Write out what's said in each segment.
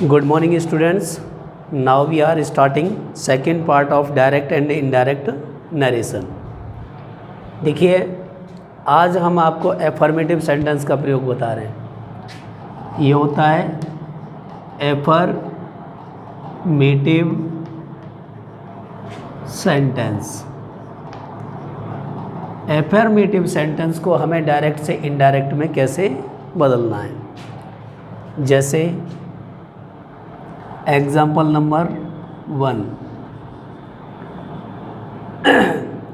Good morning students. Now we are starting second part of direct and indirect narration. देखिए आज हम आपको affirmative sentence का प्रयोग बता रहे हैं। ये होता है एफर्मेटिव सेंटेंस। एफर्मेटिव सेंटेंस को हमें डायरेक्ट से इनडायरेक्ट में कैसे बदलना है, जैसे example number 1,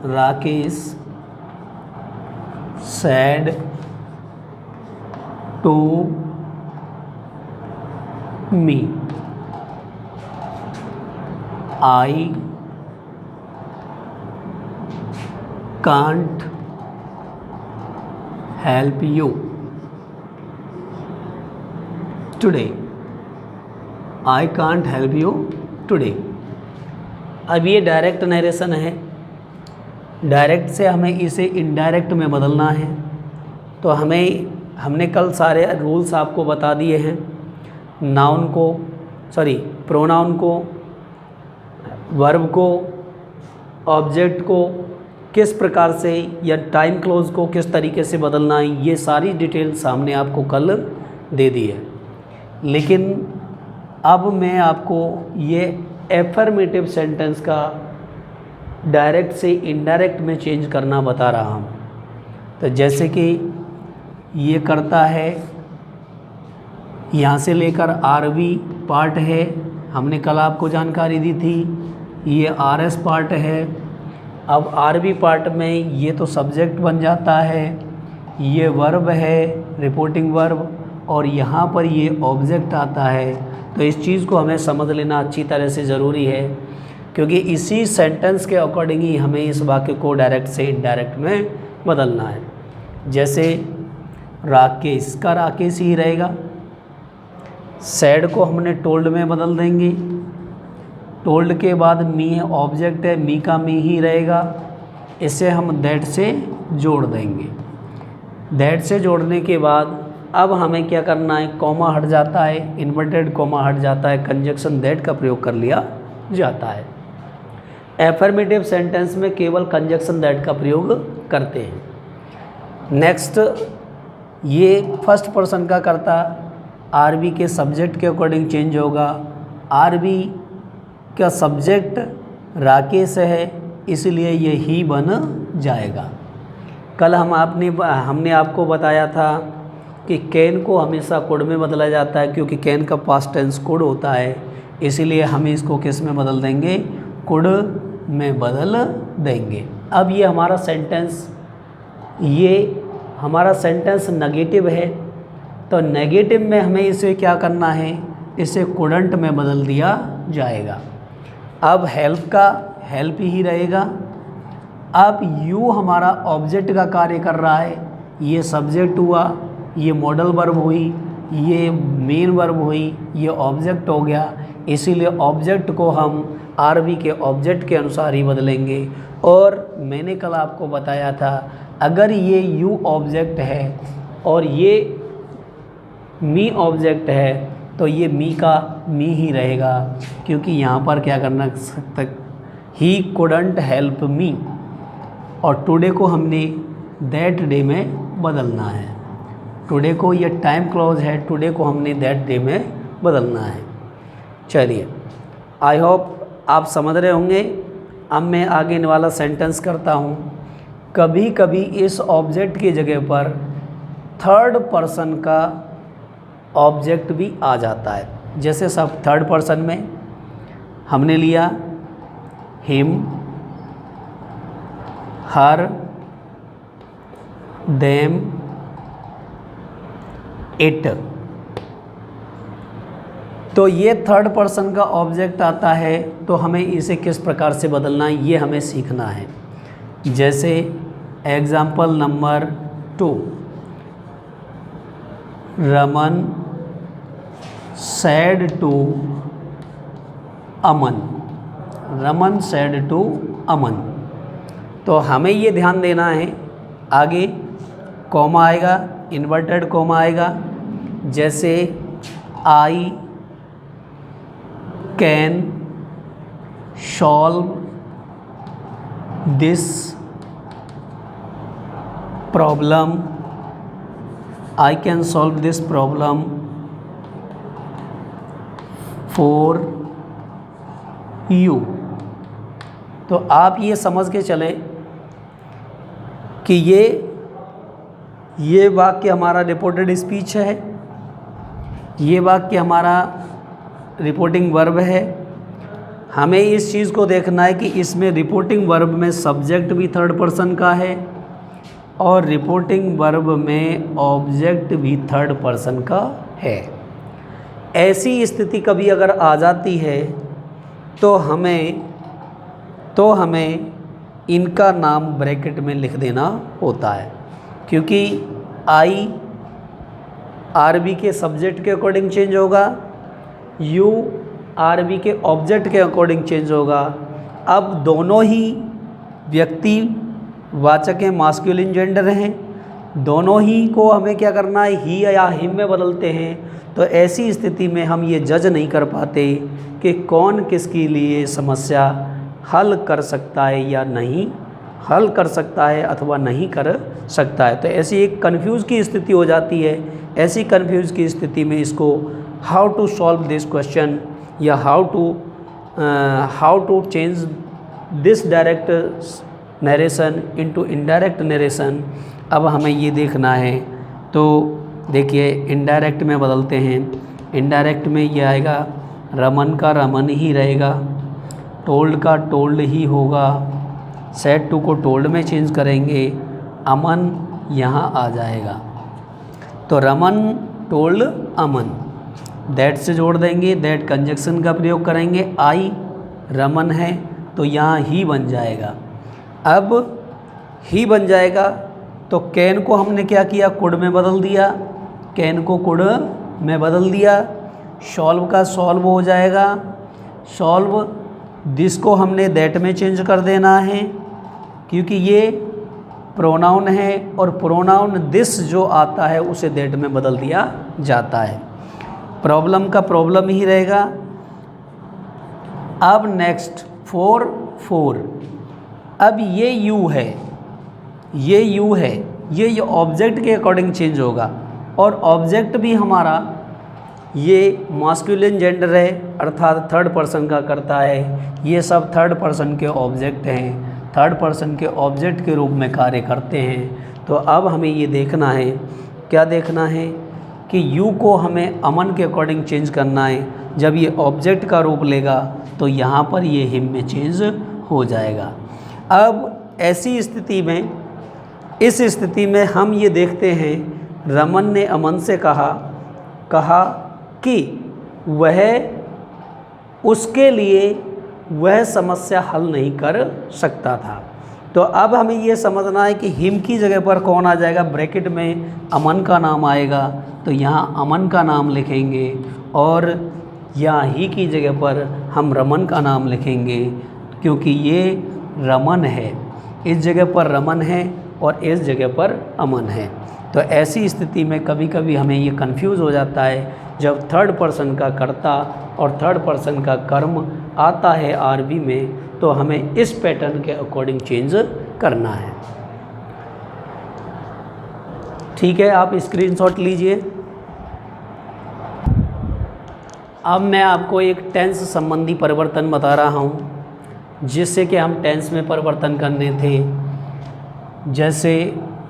Rakesh said to me, I can't help you today. I can't help you today. अब ये डायरेक्ट नरेशन है, डायरेक्ट से हमें इसे इनडायरेक्ट में बदलना है। तो हमने कल सारे रूल्स आपको बता दिए हैं। प्रोनाउन को, वर्ब को, ऑब्जेक्ट को किस प्रकार से या टाइम क्लोज को किस तरीके से बदलना है, ये सारी डिटेल्स हमने आपको कल दे दी है। लेकिन अब मैं आपको ये एफर्मेटिव सेंटेंस का डायरेक्ट से इनडायरेक्ट में चेंज करना बता रहा हूँ। तो जैसे कि ये करता है, यहाँ से लेकर आरवी पार्ट है, हमने कल आपको जानकारी दी थी। ये आरएस पार्ट है। अब आरवी पार्ट में ये तो सब्जेक्ट बन जाता है, ये वर्ब है, रिपोर्टिंग वर्ब, और यहाँ पर ये ऑब्जेक्ट आता है। तो इस चीज़ को हमें समझ लेना अच्छी तरह से ज़रूरी है, क्योंकि इसी सेंटेंस के अकॉर्डिंग ही हमें इस वाक्य को डायरेक्ट से इनडायरेक्ट में बदलना है। जैसे राकेश का राकेश ही रहेगा, सैड को हमने टोल्ड में बदल देंगे। टोल्ड के बाद मी ऑब्जेक्ट है, मी का मी ही रहेगा, इसे हम दैट से जोड़ देंगे। दैट से जोड़ने के बाद अब हमें क्या करना है, कॉमा हट जाता है, इन्वर्टेड कॉमा हट जाता है, कंजक्शन दैट का प्रयोग कर लिया जाता है। एफर्मेटिव सेंटेंस में केवल कंजक्शन दैट का प्रयोग करते हैं। नेक्स्ट, ये फर्स्ट पर्सन का करता आरबी के सब्जेक्ट के अकॉर्डिंग चेंज होगा। आरबी का सब्जेक्ट राकेश है, इसलिए ये ही बन जाएगा। कल हमने आपको बताया था कि कैन को हमेशा कुड में बदला जाता है, क्योंकि कैन का पास्ट टेंस कुड होता है, इसीलिए हम इसको किस में बदल देंगे, कुड में बदल देंगे। अब ये हमारा सेंटेंस नेगेटिव है, तो नेगेटिव में हमें इसे क्या करना है, इसे कुडंट में बदल दिया जाएगा। अब हेल्प का हेल्प ही रहेगा। अब यू हमारा ऑब्जेक्ट का कार्य कर रहा है, ये सब्जेक्ट हुआ, ये मॉडल वर्ब हुई, ये मेन वर्ब हुई, ये ऑब्जेक्ट हो गया, इसीलिए ऑब्जेक्ट को हम आरवी के ऑब्जेक्ट के अनुसार ही बदलेंगे। और मैंने कल आपको बताया था, अगर ये यू ऑब्जेक्ट है और ये मी ऑब्जेक्ट है, तो ये मी का मी ही रहेगा, क्योंकि यहाँ पर क्या करना सकता, ही कुडंट हेल्प मी, और टुडे को हमने दैट डे में बदलना है। टुडे को ये टाइम क्लॉज है, टुडे को हमने दैट डे में बदलना है। चलिए, आई होप आप समझ रहे होंगे। अब मैं आगे वाला सेंटेंस करता हूँ। कभी कभी इस ऑब्जेक्ट की जगह पर थर्ड पर्सन का ऑब्जेक्ट भी आ जाता है। जैसे सब थर्ड पर्सन में हमने लिया हिम, हर, देम, इट, तो ये थर्ड पर्सन का ऑब्जेक्ट आता है, तो हमें इसे किस प्रकार से बदलना है, ये हमें सीखना है। जैसे example number 2, Raman said to Aman. Raman said to Aman, तो हमें ये ध्यान देना है, आगे कॉमा आएगा, इन्वर्टेड कॉमा आएगा। जैसे I can solve this problem, I can solve this problem for you. तो आप ये समझ के चलें कि ये वाक्य हमारा रिपोर्टेड स्पीच है, ये वाक्य हमारा रिपोर्टिंग वर्ब है। हमें इस चीज़ को देखना है कि इसमें रिपोर्टिंग वर्ब में सब्जेक्ट भी थर्ड पर्सन का है और रिपोर्टिंग वर्ब में ऑब्जेक्ट भी थर्ड पर्सन का है। ऐसी स्थिति कभी अगर आ जाती है तो हमें इनका नाम ब्रैकेट में लिख देना होता है, क्योंकि आई आरबी के सब्जेक्ट के अकॉर्डिंग चेंज होगा, यू आरबी के ऑब्जेक्ट के अकॉर्डिंग चेंज होगा। अब दोनों ही व्यक्ति वाचक हैं, मास्कुलिन जेंडर हैं, दोनों ही को हमें क्या करना है, ही या हिम में बदलते हैं। तो ऐसी स्थिति में हम ये जज नहीं कर पाते कि कौन किसके लिए समस्या हल कर सकता है या नहीं हल कर सकता है अथवा नहीं कर सकता है। तो ऐसी एक कन्फ्यूज़ की स्थिति हो जाती है। ऐसी कन्फ्यूज़ की स्थिति में इसको how to solve this question या how to change this direct narration into indirect narration, अब हमें ये देखना है। तो देखिए इनडायरेक्ट में बदलते हैं। इनडायरेक्ट में ये आएगा, रमन का रमन ही रहेगा, टोल्ड का टोल्ड ही होगा, सेड टू को टोल्ड में चेंज करेंगे, अमन यहाँ आ जाएगा। तो रमन टोल्ड अमन, दैट से जोड़ देंगे, दैट कंजक्शन का प्रयोग करेंगे। आई रमन है तो यहाँ ही बन जाएगा। अब ही बन जाएगा तो कैन को हमने क्या किया, कुड में बदल दिया, कैन को कुड में बदल दिया। सॉल्व का सॉल्व हो जाएगा, सॉल्व। दिस को हमने दैट में चेंज कर देना है, क्योंकि ये प्रोनाउन है और प्रोनाउन दिस जो आता है उसे दैट में बदल दिया जाता है। प्रॉब्लम का प्रॉब्लम ही रहेगा। अब नेक्स्ट फोर, अब ये यू है, ये ऑब्जेक्ट के अकॉर्डिंग चेंज होगा और ऑब्जेक्ट भी हमारा ये मास्कुलिन जेंडर है, अर्थात थर्ड पर्सन का करता है। ये सब थर्ड पर्सन के ऑब्जेक्ट हैं, थर्ड पर्सन के ऑब्जेक्ट के रूप में कार्य करते हैं। तो अब हमें ये देखना है, क्या देखना है कि यू को हमें अमन के अकॉर्डिंग चेंज करना है। जब ये ऑब्जेक्ट का रूप लेगा तो यहाँ पर ये हिम में चेंज हो जाएगा। अब ऐसी स्थिति में, इस स्थिति में हम ये देखते हैं, रमन ने अमन से कहा कि वह उसके लिए वह समस्या हल नहीं कर सकता था। तो अब हमें ये समझना है कि हिम की जगह पर कौन आ जाएगा, ब्रैकेट में अमन का नाम आएगा। तो यहाँ अमन का नाम लिखेंगे और यहाँ ही की जगह पर हम रमन का नाम लिखेंगे, क्योंकि ये रमन है, इस जगह पर रमन है और इस जगह पर अमन है। तो ऐसी स्थिति में कभी कभी हमें ये कंफ्यूज हो जाता है जब थर्ड पर्सन का कर्ता और थर्ड पर्सन का कर्म आता है आरबी में, तो हमें इस पैटर्न के अकॉर्डिंग चेंज करना है। ठीक है, आप स्क्रीनशॉट लीजिए। अब मैं आपको एक टेंस संबंधी परिवर्तन बता रहा हूँ, जिससे कि हम टेंस में परिवर्तन करने थे। जैसे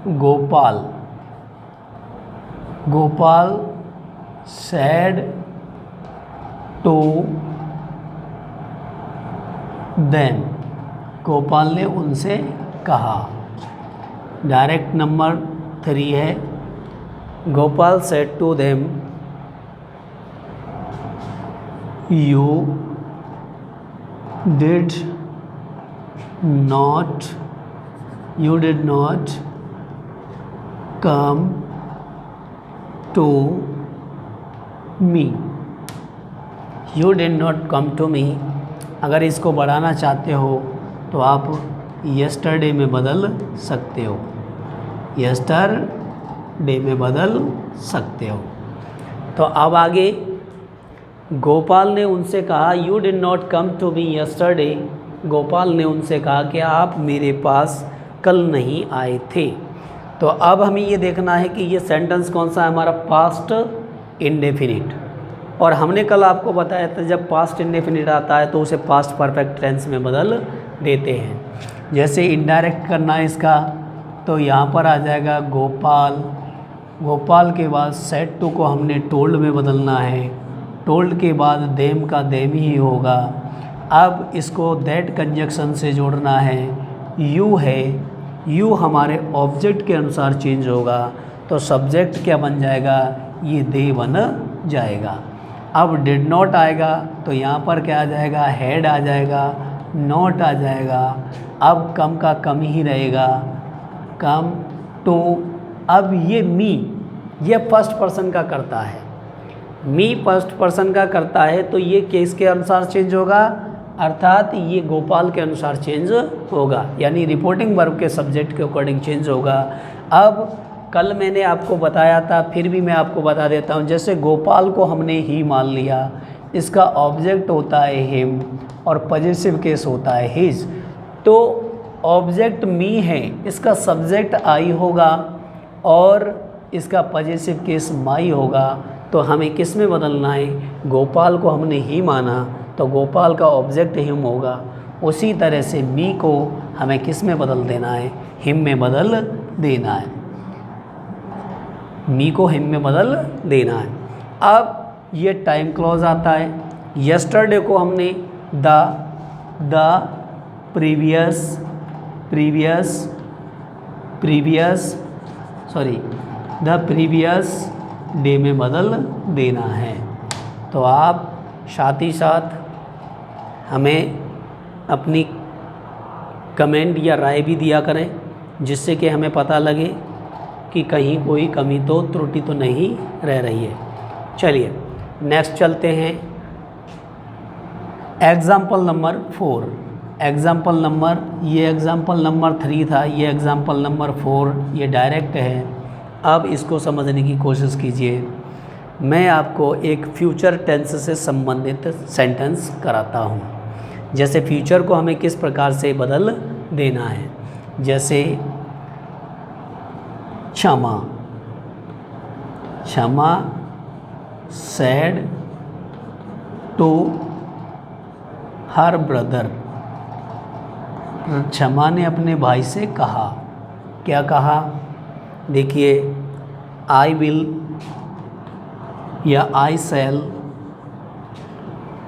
Gopal said to them, Gopal ने उनसे कहा। डायरेक्ट नंबर 3 है, Gopal said to them, you did not come to me, you did not come to me। अगर इसको बढ़ाना चाहते हो तो आप yesterday में बदल सकते हो, yesterday में बदल सकते हो। तो अब आगे गोपाल ने उनसे कहा you did not come to me yesterday. Gopal ने उनसे कहा कि आप मेरे पास कल नहीं आए थे। तो अब हमें ये देखना है कि ये सेंटेंस कौन सा है, हमारा पास्ट इंडेफिनिट। और हमने कल आपको बताया था जब पास्ट इंडेफिनिट आता है तो उसे पास्ट परफेक्ट टेंस में बदल देते हैं। जैसे इनडायरेक्ट करना है इसका, तो यहाँ पर आ जाएगा गोपाल। गोपाल के बाद सेड टू को हमने टोल्ड में बदलना है। टोल्ड के बाद देम का देम ही होगा। अब इसको दैट कंजक्शन से जोड़ना है। यू है, यू हमारे ऑब्जेक्ट के अनुसार चेंज होगा, तो सब्जेक्ट क्या बन जाएगा, ये दे बन जाएगा। अब डिड नॉट आएगा तो यहाँ पर क्या आ जाएगा, हैड आ जाएगा, नॉट आ जाएगा। अब कम का कम ही रहेगा, कम टू। अब ये मी, ये फर्स्ट पर्सन का करता है, मी फर्स्ट पर्सन का करता है, तो ये किसके अनुसार चेंज होगा, अर्थात ये गोपाल के अनुसार चेंज होगा, यानी रिपोर्टिंग वर्ब के सब्जेक्ट के अकॉर्डिंग चेंज होगा। अब कल मैंने आपको बताया था, फिर भी मैं आपको बता देता हूँ। जैसे गोपाल को हमने ही मान लिया, इसका ऑब्जेक्ट होता है हिम और पॉजिटिव केस होता है हिज। तो ऑब्जेक्ट मी है, इसका सब्जेक्ट आई होगा और इसका पॉजिटिव केस माई होगा। तो हमें किस में बदलना है, गोपाल को हमने ही माना तो गोपाल का ऑब्जेक्ट हिम होगा। उसी तरह से मी को हमें किस में बदल देना है, हिम में बदल देना है। मी को हिम में बदल देना है। अब ये टाइम क्लॉज आता है। यस्टरडे को हमने द प्रीवियस डे में बदल देना है। तो आप साथ ही साथ हमें अपनी कमेंट या राय भी दिया करें, जिससे कि हमें पता लगे कि कहीं कोई कमी तो त्रुटि तो नहीं रह रही है। चलिए नेक्स्ट चलते हैं। एग्ज़ाम्पल नंबर 4, एग्ज़ाम्पल नंबर, ये एग्ज़ाम्पल नंबर 3 था, ये एग्ज़ाम्पल नंबर 4, ये डायरेक्ट है। अब इसको समझने की कोशिश कीजिए। मैं आपको एक फ्यूचर टेंस से संबंधित सेंटेंस कराता हूँ। जैसे फ्यूचर को हमें किस प्रकार से बदल देना है, जैसे क्षमा, क्षमा सैड टू हर ब्रदर। क्षमा ने अपने भाई से कहा, क्या कहा, देखिए आई विल या I shall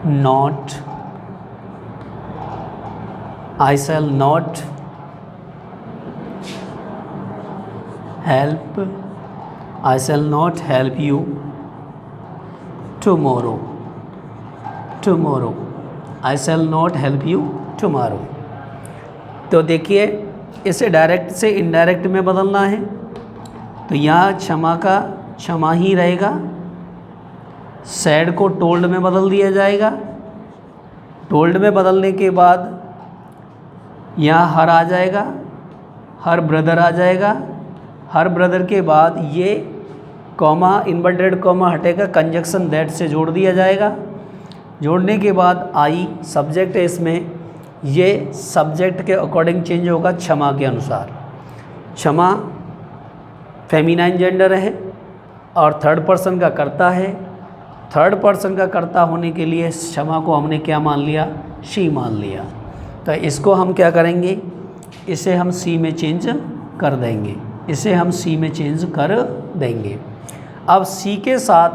not, I shall not help, I shall not help you tomorrow, tomorrow, I shall not help you tomorrow। तो देखिए इसे डायरेक्ट से इनडायरेक्ट में बदलना है, तो यहाँ क्षमा का क्षमा ही रहेगा, सैड को टोल्ड में बदल दिया जाएगा। टोल्ड में बदलने के बाद यहाँ हर आ जाएगा, हर ब्रदर आ जाएगा। हर ब्रदर के बाद ये कॉमा, इन्वर्टेड कॉमा हटेगा, कंजक्शन दैट से जोड़ दिया जाएगा। जोड़ने के बाद आई सब्जेक्ट है इसमें, ये सब्जेक्ट के अकॉर्डिंग चेंज होगा क्षमा के अनुसार। क्षमा फेमिनाइन जेंडर है और थर्ड पर्सन का कर्ता है। थर्ड पर्सन का कर्ता होने के लिए क्षमा को हमने क्या मान लिया, शी मान लिया। तो इसको हम क्या करेंगे, इसे हम सी में चेंज कर देंगे, इसे हम सी में चेंज कर देंगे। अब सी के साथ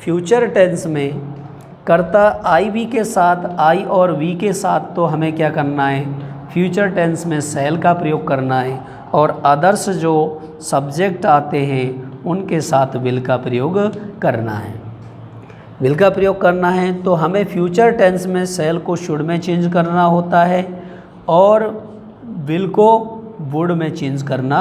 फ्यूचर टेंस में कर्ता आई वी के साथ, आई और वी के साथ तो हमें क्या करना है, फ्यूचर टेंस में शैल का प्रयोग करना है और अदर्स जो सब्जेक्ट आते हैं उनके साथ विल का प्रयोग करना है। विल का प्रयोग करना है तो हमें फ्यूचर टेंस में शैल को शुड में चेंज करना होता है और विल को वुड में चेंज करना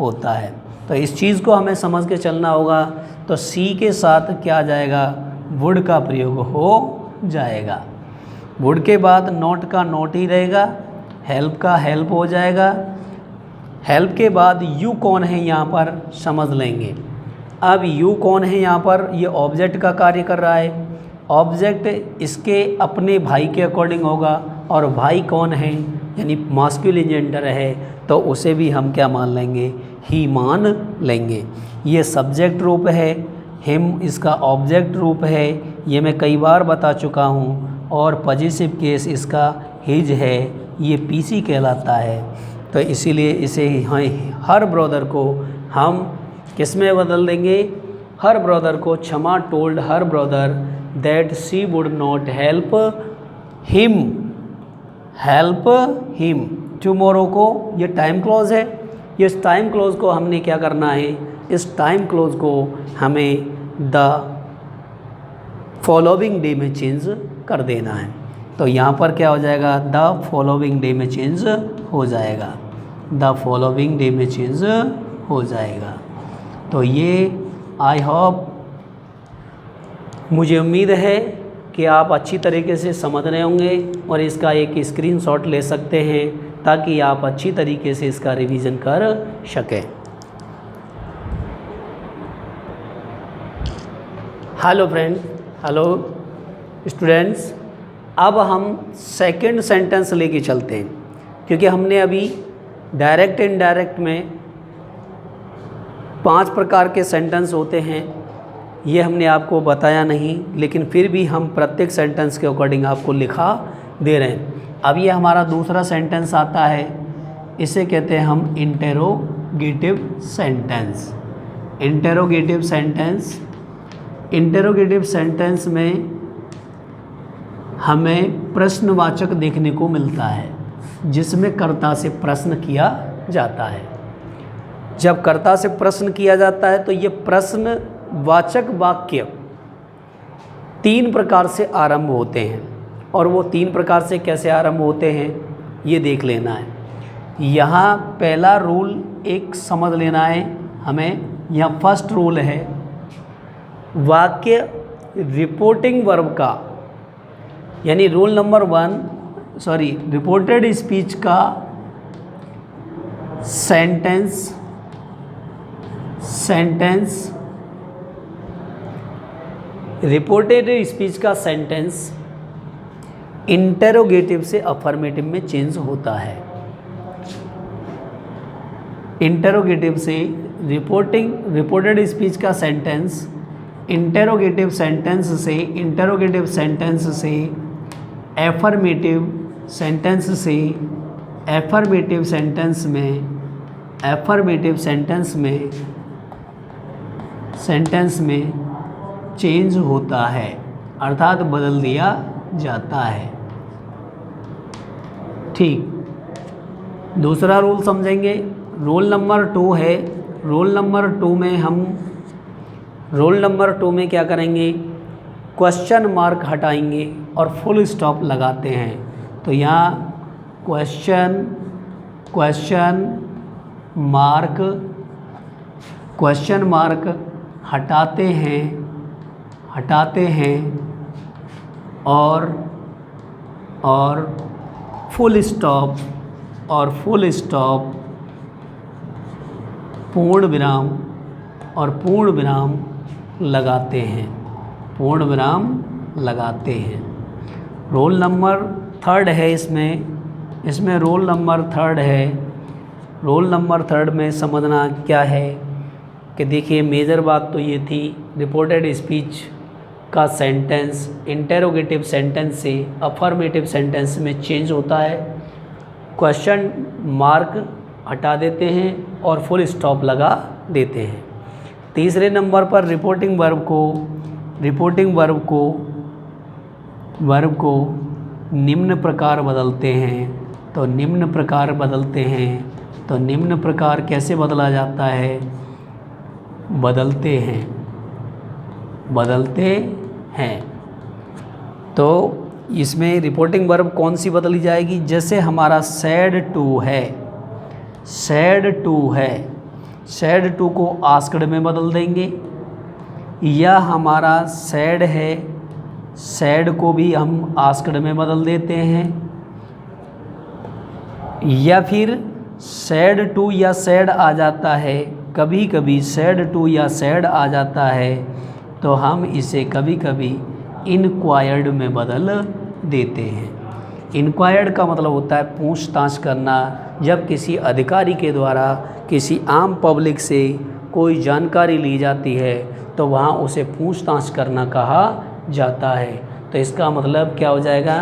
होता है। तो इस चीज़ को हमें समझ के चलना होगा। तो सी के साथ क्या आ जाएगा, वुड का प्रयोग हो जाएगा। वुड के बाद नॉट का नॉट ही रहेगा, हेल्प का हेल्प हो जाएगा। हेल्प के बाद यू कौन है यहाँ पर समझ लेंगे। अब यू कौन है यहाँ पर, ये ऑब्जेक्ट का कार्य कर रहा है। ऑब्जेक्ट इसके अपने भाई के अकॉर्डिंग होगा, और भाई कौन है यानी मास्कुलिन जेंडर है, तो उसे भी हम क्या मान लेंगे, ही मान लेंगे। ये सब्जेक्ट रूप है, हिम इसका ऑब्जेक्ट रूप है, ये मैं कई बार बता चुका हूँ। और पॉजिटिव केस इसका हिज है, ये पीसी कहलाता है। तो इसीलिए इसे हर ब्रदर को हम किस में बदल देंगे, हर ब्रदर को क्षमा told her brother that she would not help him tomorrow को, ये टाइम क्लॉज है। इस टाइम क्लॉज को हमने क्या करना है, इस टाइम क्लॉज को हमें द फॉलोइंग डे में चेंज कर देना है। तो यहाँ पर क्या हो जाएगा, द फॉलोइंग डे में चेंज हो जाएगा, द फॉलोइंग डे में चेंज हो जाएगा। तो ये आई होप, मुझे उम्मीद है कि आप अच्छी तरीके से समझ रहे होंगे और इसका एक स्क्रीनशॉट ले सकते हैं ताकि आप अच्छी तरीके से इसका रिवीजन कर सकें। हेलो फ्रेंड, हेलो स्टूडेंट्स, अब हम सेकंड सेंटेंस लेके चलते हैं, क्योंकि हमने अभी डायरेक्ट इनडायरेक्ट में 5 प्रकार के सेंटेंस होते हैं, ये हमने आपको बताया नहीं, लेकिन फिर भी हम प्रत्येक सेंटेंस के अकॉर्डिंग आपको लिखा दे रहे हैं। अब ये हमारा दूसरा सेंटेंस आता है, इसे कहते हैं हम interrogative sentence. Interrogative sentence, interrogative sentence में हमें प्रश्नवाचक देखने को मिलता है, जिसमें कर्ता से प्रश्न किया जाता है। जब कर्ता से प्रश्न किया जाता है तो ये प्रश्नवाचक वाक्य 3 प्रकार से आरंभ होते हैं, और वो 3 प्रकार से कैसे आरंभ होते हैं ये देख लेना है। यहाँ पहला रूल एक समझ लेना है हमें। यहाँ फर्स्ट रूल है, वाक्य रिपोर्टिंग वर्ब का, यानी रूल नंबर 1, रिपोर्टेड स्पीच का सेंटेंस रिपोर्टेड स्पीच का सेंटेंस इंटेरोगेटिव से अफर्मेटिव में चेंज होता है। इंटेरोगेटिव से रिपोर्टेड स्पीच का सेंटेंस इंटेरोगेटिव सेंटेंस से एफर्मेटिव सेंटेंस में चेंज होता है, अर्थात बदल दिया जाता है। ठीक, दूसरा रूल समझेंगे। रूल नंबर 2 है, रूल नंबर 2 में क्या करेंगे, क्वेश्चन मार्क हटाएंगे और फुल स्टॉप लगाते हैं। तो यहाँ क्वेश्चन मार्क हटाते हैं और फुल स्टॉप पूर्ण विराम लगाते हैं। रोल नंबर 3 है इसमें रोल नंबर 3 है। रोल नंबर 3 में समझना क्या है कि देखिए, मेजर बात तो ये थी, रिपोर्टेड स्पीच का सेंटेंस इंटेरोगेटिव सेंटेंस से अफर्मेटिव सेंटेंस में चेंज होता है। क्वेश्चन मार्क हटा देते हैं और फुल स्टॉप लगा देते हैं। तीसरे नंबर पर रिपोर्टिंग वर्ब को निम्न प्रकार बदलते हैं। तो निम्न प्रकार कैसे बदला जाता है, बदलते हैं। तो इसमें रिपोर्टिंग वर्ब कौन सी बदली जाएगी, जैसे हमारा सैड टू को आस्क्ड में बदल देंगे, या हमारा सैड है, सैड को भी हम आस्क्ड में बदल देते हैं, या फिर सैड टू या सैड आ जाता है, कभी कभी सैड टू या सैड आ जाता है, तो हम इसे कभी कभी इंक्वायर्ड में बदल देते हैं। इंक्वायर्ड का मतलब होता है पूछताछ करना। जब किसी अधिकारी के द्वारा किसी आम पब्लिक से कोई जानकारी ली जाती है तो वहाँ उसे पूछताछ करना कहा जाता है। तो इसका मतलब क्या हो जाएगा,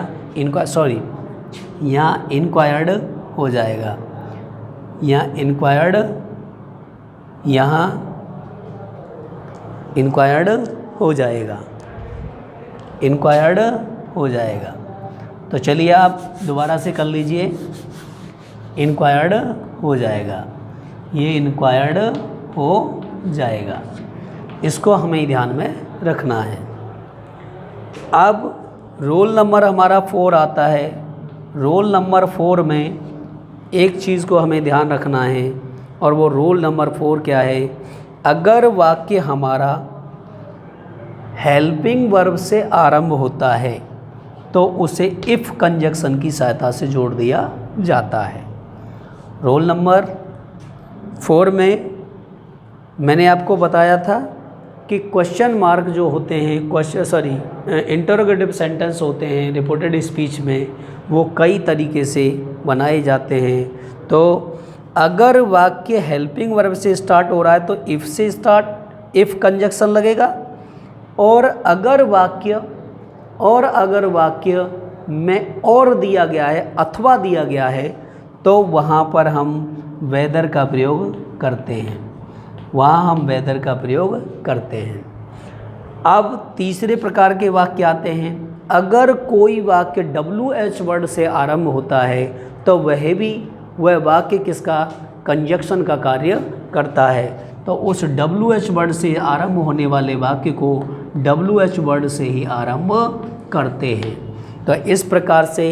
यहाँ इंक्वायर्ड हो जाएगा, यहाँ इंक्वायर्ड हो जाएगा, इंक्वायर्ड हो जाएगा। तो चलिए आप दोबारा से कर लीजिए, इंक्वायर्ड हो जाएगा, ये इंक्वायर्ड हो जाएगा। इसको हमें ध्यान में रखना है। अब रोल नंबर हमारा 4 आता है। रोल नंबर 4 में एक चीज़ को हमें ध्यान रखना है, और वो रोल नंबर 4 क्या है, अगर वाक्य हमारा हेल्पिंग वर्ब से आरंभ होता है तो उसे इफ़ कंजक्शन की सहायता से जोड़ दिया जाता है। रोल नंबर 4 में मैंने आपको बताया था कि क्वेश्चन मार्क जो होते हैं, इंटरोगेटिव सेंटेंस होते हैं रिपोर्टेड स्पीच में, वो कई तरीके से बनाए जाते हैं। तो अगर वाक्य हेल्पिंग वर्ब से स्टार्ट हो रहा है तो इफ़ कंजक्शन लगेगा, और अगर वाक्य में और दिया गया है अथवा दिया गया है तो वहाँ पर हम वेदर का प्रयोग करते हैं, अब तीसरे प्रकार के वाक्य आते हैं। अगर कोई वाक्य WH वर्ड से आरंभ होता है तो वह वाक्य किसका, कंजक्शन का कार्य करता है। तो उस WH वर्ड से आरंभ होने वाले वाक्य को WH वर्ड से ही आरंभ करते हैं। तो इस प्रकार से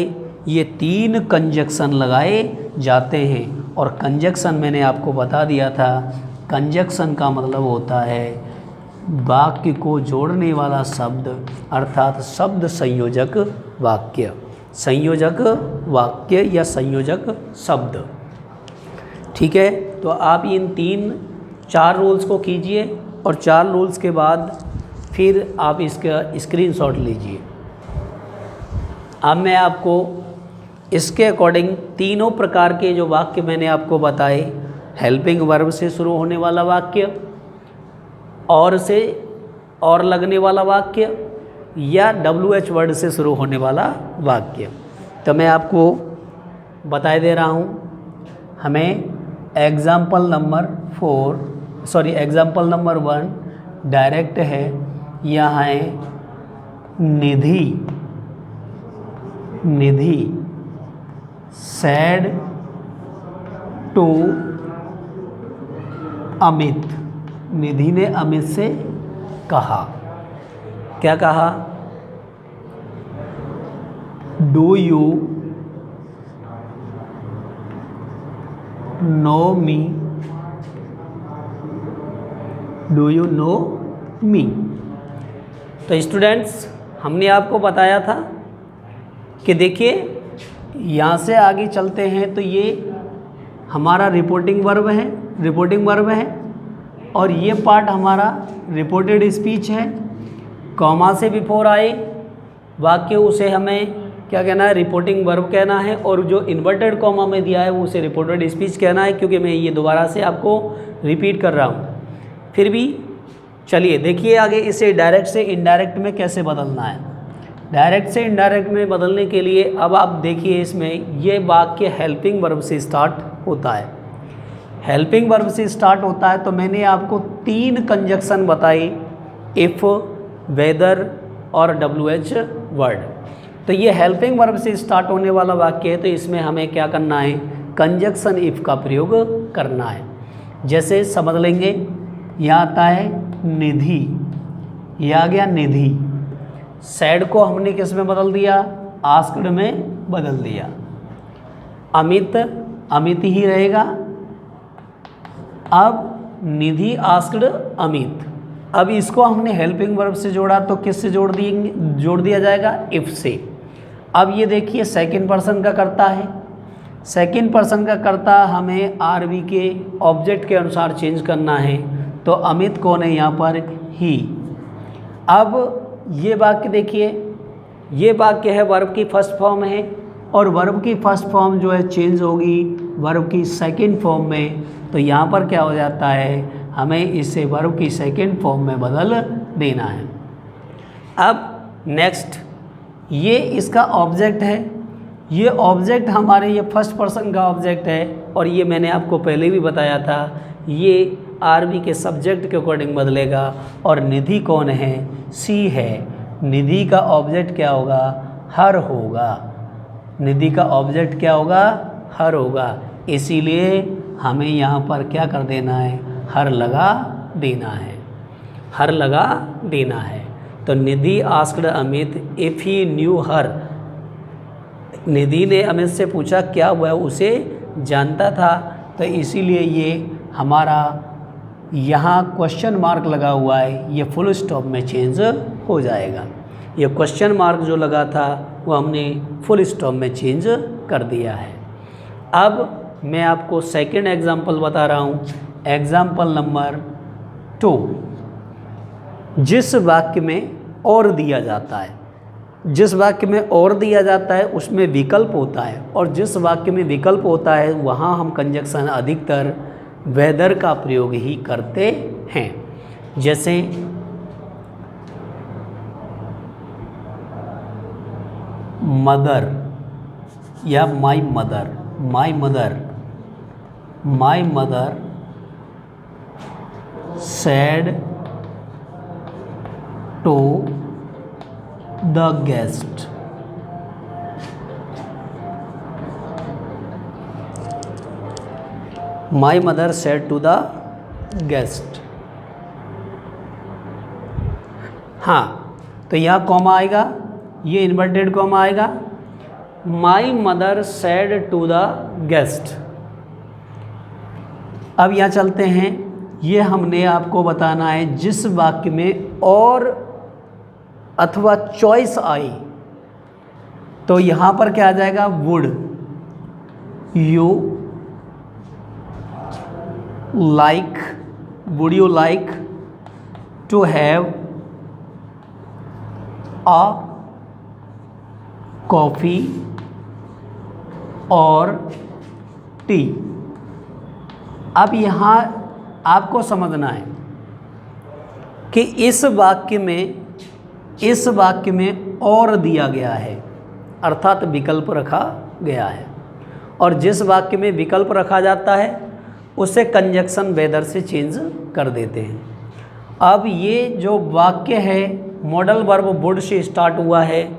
ये 3 कंजक्शन लगाए जाते हैं। और कंजक्शन मैंने आपको बता दिया था, कंजक्शन का मतलब होता है वाक्य को जोड़ने वाला शब्द, अर्थात शब्द संयोजक वाक्य, या संयोजक शब्द। ठीक है, तो आप इन 4 रूल्स को कीजिए, और 4 रूल्स के बाद फिर आप इसका स्क्रीनशॉट लीजिए। अब मैं आपको इसके अकॉर्डिंग तीनों प्रकार के जो वाक्य मैंने आपको बताए, हेल्पिंग वर्ब से शुरू होने वाला वाक्य, और से और लगने वाला वाक्य, या WH वर्ड से शुरू होने वाला वाक्य, तो मैं आपको बताए दे रहा हूँ। हमें एग्ज़ाम्पल नंबर 1 डायरेक्ट है। यहाँ है निधि सैड टू अमित, निधि ने अमित से कहा, क्या कहा, डू यू नो मी। तो स्टूडेंट्स, हमने आपको बताया था कि देखिए यहाँ से आगे चलते हैं तो ये हमारा रिपोर्टिंग वर्ब है, और ये पार्ट हमारा रिपोर्टेड स्पीच है। कॉमा से बिफोर आए वाक्य उसे हमें क्या कहना है, रिपोर्टिंग वर्ब कहना है, और जो इन्वर्टेड कॉमा में दिया है वो उसे रिपोर्टेड स्पीच कहना है, क्योंकि मैं ये दोबारा से आपको रिपीट कर रहा हूँ। फिर भी चलिए देखिए आगे इसे डायरेक्ट से इनडायरेक्ट में कैसे बदलना है। डायरेक्ट से इनडायरेक्ट में बदलने के लिए अब आप देखिए, इसमें ये वाक्य हेल्पिंग वर्ब से स्टार्ट होता है। हेल्पिंग वर्ब से स्टार्ट होता है तो मैंने आपको 3 कंजक्शन बताई, इफ़, वेदर और WH वर्ड। तो ये हेल्पिंग वर्ब से स्टार्ट होने वाला वाक्य है, तो इसमें हमें क्या करना है, कंजक्शन इफ़ का प्रयोग करना है। जैसे समझ लेंगे, यहाँ आता है निधि, ये आ गया निधि, सैड को हमने किस में बदल दिया, आस्क्ड में बदल दिया। अमित ही रहेगा। अब निधि आस्क्ड अमित, अब इसको हमने हेल्पिंग वर्ब से जोड़ा तो किस से जोड़ दिया जाएगा, इफ से। अब ये देखिए सेकंड पर्सन का कर्ता है, सेकंड पर्सन का कर्ता हमें आरवी के ऑब्जेक्ट के अनुसार चेंज करना है, तो अमित कौन है यहाँ पर, ही। अब ये वाक्य देखिए, ये वाक्य है वर्ब की फर्स्ट फॉर्म है और वर्ब की फर्स्ट फॉर्म जो है चेंज होगी वर्ब की सेकंड फॉर्म में। तो यहाँ पर क्या हो जाता है, हमें इसे वर्ब की सेकंड फॉर्म में बदल देना है। अब नेक्स्ट, ये इसका ऑब्जेक्ट है, ये ऑब्जेक्ट हमारे ये फर्स्ट पर्सन का ऑब्जेक्ट है और ये मैंने आपको पहले भी बताया था, ये आरबी के सब्जेक्ट के अकॉर्डिंग बदलेगा। और निधि कौन है, सी है। निधि का ऑब्जेक्ट क्या होगा, हर होगा। निधि का ऑब्जेक्ट क्या होगा, हर होगा। इसीलिए हमें यहाँ पर क्या कर देना है, हर लगा देना है, हर लगा देना है। तो Nidhi asked Amit if he knew her, Nidhi ने अमित से पूछा क्या वह उसे जानता था। तो इसीलिए ये हमारा यहाँ क्वेश्चन मार्क लगा हुआ है, ये फुल स्टॉप में चेंज हो जाएगा। ये क्वेश्चन मार्क जो लगा था वो हमने फुल स्टॉप में चेंज कर दिया है। अब मैं आपको सेकंड एग्जाम्पल बता रहा हूँ, एग्जाम्पल नंबर 2। जिस वाक्य में और दिया जाता है, जिस वाक्य में और दिया जाता है उसमें विकल्प होता है, और जिस वाक्य में विकल्प होता है वहाँ हम कंजक्शन अधिकतर वेदर का प्रयोग ही करते हैं। जैसे मदर या my mother, my mother, my mother said to the guest. My mother said to the guest. हाँ, तो यहाँ कॉमा आएगा, ये इन्वर्टेड कॉमा आएगा। My mother said to the guest. अब यहाँ चलते हैं, ये हमने आपको बताना है जिस वाक्य में और अथवा चॉइस आई, तो यहाँ पर क्या आ जाएगा, would you like, would you like to have a coffee और टी। अब यहाँ आपको समझना है कि इस वाक्य में और दिया गया है, अर्थात विकल्प रखा गया है, और जिस वाक्य में विकल्प रखा जाता है उसे कंजक्शन वेदर से चेंज कर देते हैं। अब ये जो वाक्य है modal verb would say start हुआ है,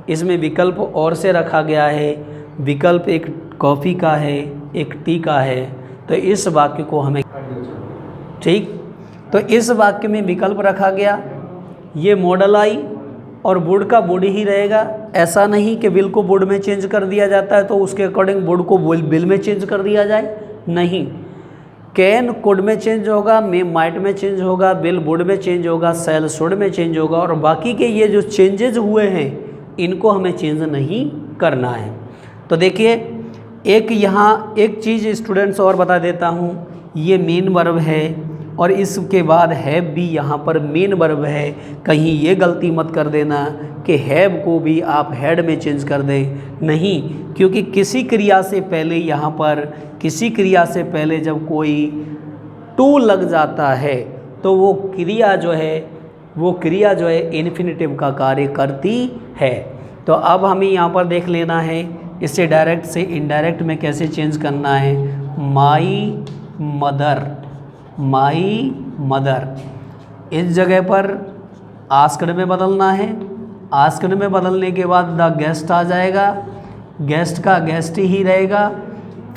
इसमें विकल्प और से रखा गया है। विकल्प एक कॉफ़ी का है, एक टी का है। तो इस वाक्य को हमें, ठीक, तो इस वाक्य में विकल्प रखा गया, ये मॉडल आई और वुड का वुड ही रहेगा। ऐसा नहीं कि बिल को वुड में चेंज कर दिया जाता है तो उसके अकॉर्डिंग वुड को बिल में चेंज कर दिया जाए, नहीं। कैन कुड में चेंज होगा, मे माइट में चेंज होगा, बिल वुड में चेंज होगा, सेल शुड में चेंज होगा, और बाकी के ये जो चेंजेज हुए हैं इनको हमें चेंज नहीं करना है। तो देखिए, एक यहाँ एक चीज़ स्टूडेंट्स और बता देता हूँ, ये मेन वर्ब है और इसके बाद हैव भी यहाँ पर मेन वर्ब है। कहीं ये गलती मत कर देना कि हैव को भी आप हैड में चेंज कर दें, नहीं, क्योंकि किसी क्रिया से पहले यहाँ पर, किसी क्रिया से पहले जब कोई टू लग जाता है तो वो क्रिया जो है इन्फिनेटिव का कार्य करती है। तो अब हमें यहाँ पर देख लेना है इसे डायरेक्ट से इनडायरेक्ट में कैसे चेंज करना है। माई मदर इस जगह पर आस्क्ड में बदलना है। आस्क्ड में बदलने के बाद द गेस्ट आ जाएगा, गेस्ट का गेस्ट ही रहेगा।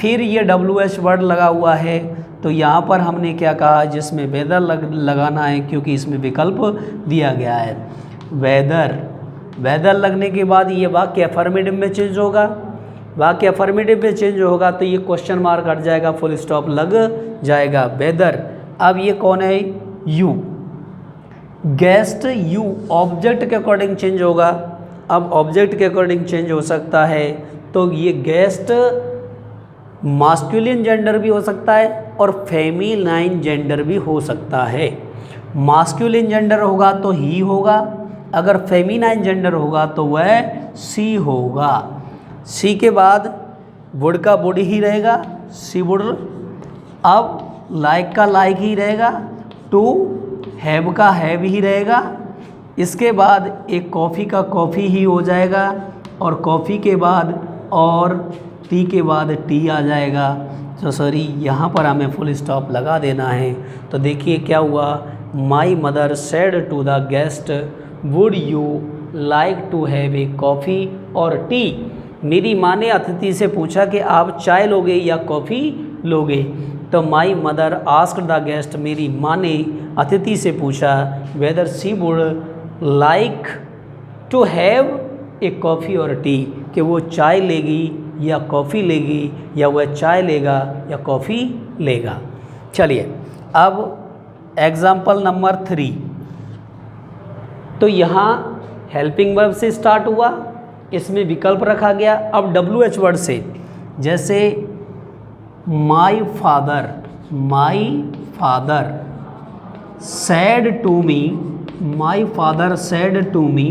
फिर ये WH वर्ड लगा हुआ है, तो यहाँ पर हमने क्या कहा, जिसमें वेदर लगाना है क्योंकि इसमें विकल्प दिया गया है। वेदर लगने के बाद ये वाक्य अफर्मेटिव में चेंज होगा। वाक्य अफर्मेटिव में चेंज होगा तो ये क्वेश्चन मार्क हट जाएगा, फुल स्टॉप लग जाएगा, वेदर। अब ये कौन है, यू। गेस्ट यू ऑब्जेक्ट के अकॉर्डिंग चेंज होगा। अब ऑब्जेक्ट के अकॉर्डिंग चेंज हो सकता है, तो ये गेस्ट मास्कुलिन जेंडर भी हो सकता है और फेमिनाइन जेंडर भी हो सकता है। मास्कुलिन जेंडर होगा तो ही होगा अगर फेमिनाइन जेंडर होगा तो वह सी होगा। सी के बाद वुड का वुड ही रहेगा, सी वुड। अब लाइक का लाइक ही रहेगा, टू हैव का हैव ही रहेगा। इसके बाद एक कॉफ़ी का कॉफ़ी ही हो जाएगा, और कॉफ़ी के बाद और टी के बाद टी आ जाएगा। तो सॉरी, यहाँ पर हमें फुल स्टॉप लगा देना है। तो देखिए क्या हुआ, my mother said to the guest would you like to have a coffee और टी। मेरी माँ ने अतिथि से पूछा कि आप चाय लोगे या कॉफ़ी लोगे। तो my mother asked the guest, मेरी माँ ने अतिथि से पूछा whether she would like to have a coffee और टी, कि वो चाय लेगी या कॉफ़ी लेगी, या वह चाय लेगा या कॉफ़ी लेगा। चलिए अब एग्जाम्पल नंबर 3। तो यहाँ हेल्पिंग वर्ब से स्टार्ट हुआ, इसमें विकल्प रखा गया। अब WH वर्ड से, जैसे my father said to me, my father said to me.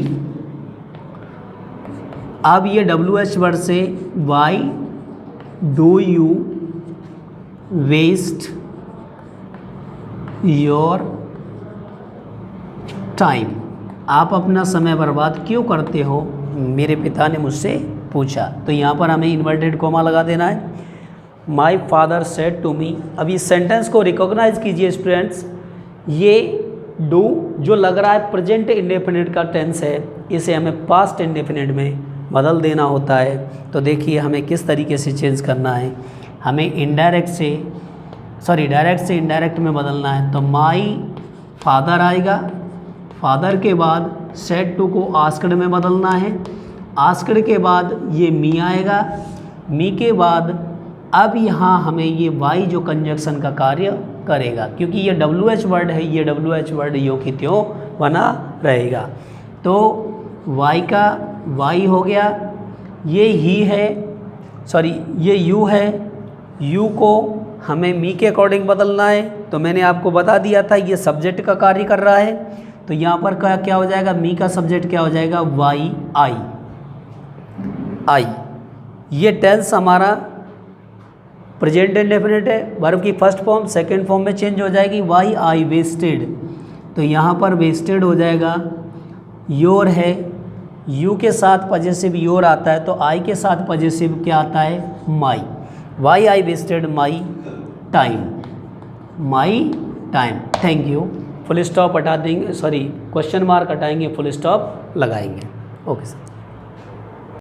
अब ये WH वर्ड से why do you waste your time, आप अपना समय बर्बाद क्यों करते हो, मेरे पिता ने मुझसे पूछा। तो यहाँ पर हमें इन्वर्टेड कोमा लगा देना है, my father said to me. अब इस सेंटेंस को रिकॉग्नाइज कीजिए स्टूडेंट्स। ये डू जो लग रहा है प्रेजेंट इंडेफिनिट का टेंस है, इसे हमें पास्ट इंडेफिनिट में बदल देना होता है। तो देखिए हमें किस तरीके से चेंज करना है। हमें डायरेक्ट से इनडायरेक्ट में बदलना है। तो माई फादर आएगा, फादर के बाद सेड टू को आस्क्ड में बदलना है, आस्क्ड के बाद ये मी आएगा, मी के बाद अब यहाँ हमें ये वाई जो कंजक्शन का कार्य करेगा, क्योंकि ये WH वर्ड है, ये WH वर्ड यो की त्यों बना रहेगा। तो वाई का वाई हो गया, ये ही है, सॉरी ये यू है, यू को हमें मी के अकॉर्डिंग बदलना है। तो मैंने आपको बता दिया था ये सब्जेक्ट का कार्य कर रहा है। तो यहाँ पर क्या हो जाएगा, मी का सब्जेक्ट क्या हो जाएगा, वाई आई। ये टेंस हमारा प्रेजेंट इंडेफिनिट है, वर्ब की फर्स्ट फॉर्म सेकंड फॉर्म में चेंज हो जाएगी, वाई आई वेस्टेड। तो यहाँ पर वेस्टेड हो जाएगा, योर है, यू के साथ पजेसिव योर आता है, तो आई के साथ पजेसिव क्या आता है, my. Why I wasted my time, thank you. Full stop हटा देंगे, सॉरी क्वेश्चन मार्क हटाएंगे, फुल स्टॉप लगाएंगे। Okay sir.